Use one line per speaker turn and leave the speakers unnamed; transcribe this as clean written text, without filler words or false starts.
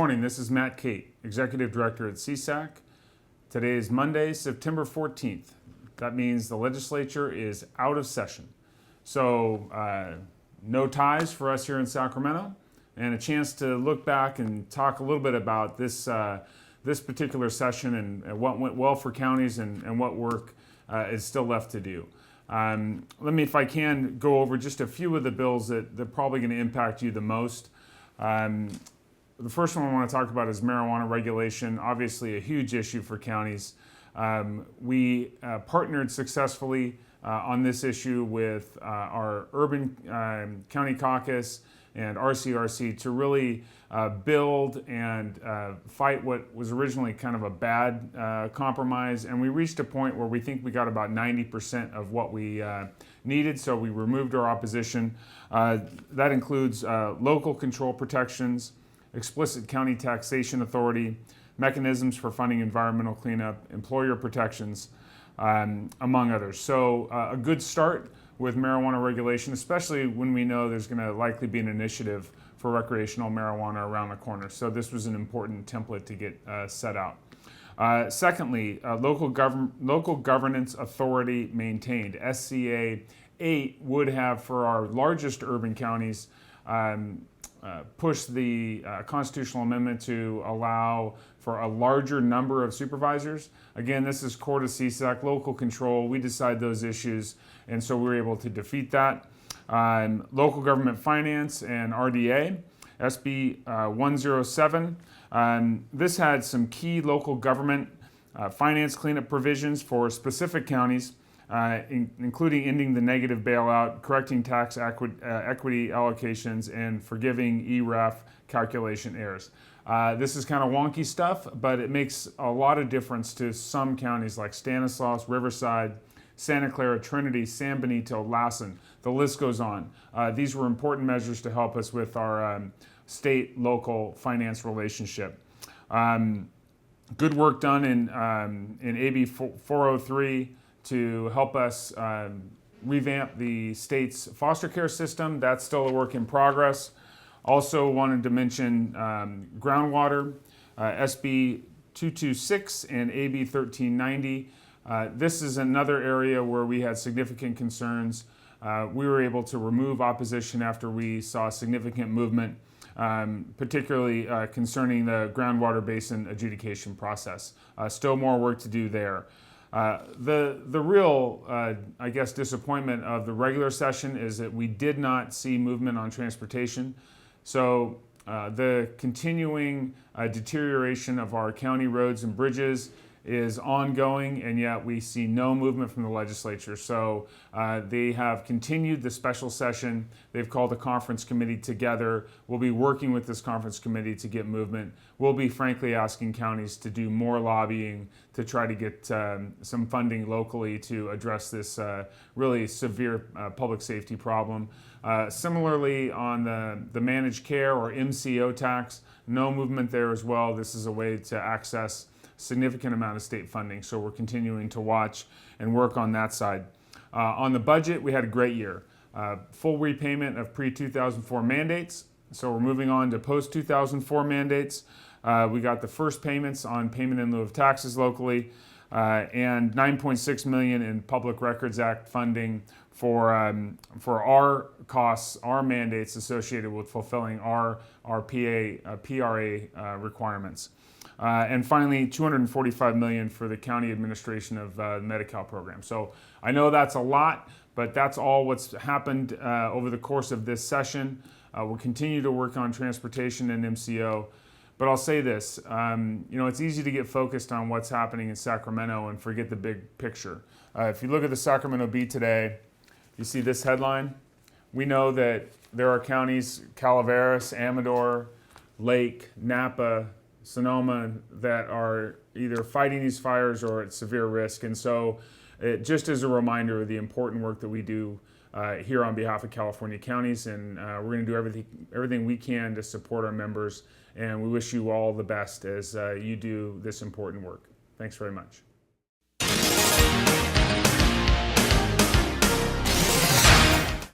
morning, this is Cate, Executive Director at CSAC. Today is Monday, September 14th. That means the legislature is out of session. So no ties for us here in Sacramento, and a chance to look back and talk a little bit about this particular session and what went well for counties and what work is still left to do. Let me, if I can, go over just a few of the bills that are probably going to impact you the most. The first one I want to talk about is marijuana regulation, obviously a huge issue for counties. We partnered successfully on this issue with our urban county caucus and RCRC to really build and fight what was originally kind of a bad compromise. And we reached a point where we think we got about 90% of what we needed, so we removed our opposition. That includes local control protections, explicit county taxation authority, mechanisms for funding environmental cleanup, employer protections, among others. So a good start with marijuana regulation, especially when we know there's going to likely be an initiative for recreational marijuana around the corner. So this was an important template to get set out. Secondly, local governance authority maintained. SCA 8 would have, for our largest urban counties, push the constitutional amendment to allow for a larger number of supervisors. Again, this is core to CSAC, local control. We decide those issues, and so we were able to defeat that. Local government finance and RDA, SB 107. This had some key local government finance cleanup provisions for specific counties, including ending the negative bailout, correcting tax equity allocations, and forgiving ERAF calculation errors. This is kind of wonky stuff, but it makes a lot of difference to some counties like Stanislaus, Riverside, Santa Clara, Trinity, San Benito, Lassen. The list goes on. These were important measures to help us with our state-local finance relationship. Good work done in AB 403 to help us revamp the state's foster care system. That's still a work in progress. Also wanted to mention groundwater, SB 226 and AB 1390. This is another area where we had significant concerns. We were able to remove opposition after we saw significant movement, particularly concerning the groundwater basin adjudication process. Still more work to do there. The real, I guess, disappointment of the regular session is that we did not see movement on transportation. So the continuing deterioration of our county roads and bridges is ongoing, and yet we see no movement from the legislature. So they have continued the special session. They've called a conference committee together. We'll be working with this conference committee to get movement. We'll be frankly asking counties to do more lobbying to try to get some funding locally to address this really severe public safety problem. Similarly, on the managed care or MCO tax, no movement there as well. This is a way to access significant amount of state funding, so we're continuing to watch and work on that side. On the budget, we had a great year. Full repayment of pre-2004 mandates, so we're moving on to post-2004 mandates. We got the first payments on payment in lieu of taxes locally, and $9.6 million in Public Records Act funding for our costs, our mandates associated with fulfilling our PRA requirements. And finally, $245 million for the county administration of the Medi-Cal program. So I know that's a lot, but that's all what's happened over the course of this session. We'll continue to work on transportation and MCO. But I'll say this, it's easy to get focused on what's happening in Sacramento and forget the big picture. If you look at the Sacramento Bee today, you see this headline. We know that there are counties, Calaveras, Amador, Lake, Napa, Sonoma, that are either fighting these fires or at severe risk. And so just as a reminder of the important work that we do here on behalf of California counties, and we're going to do everything we can to support our members, and we wish you all the best as you do this important work. Thanks very much.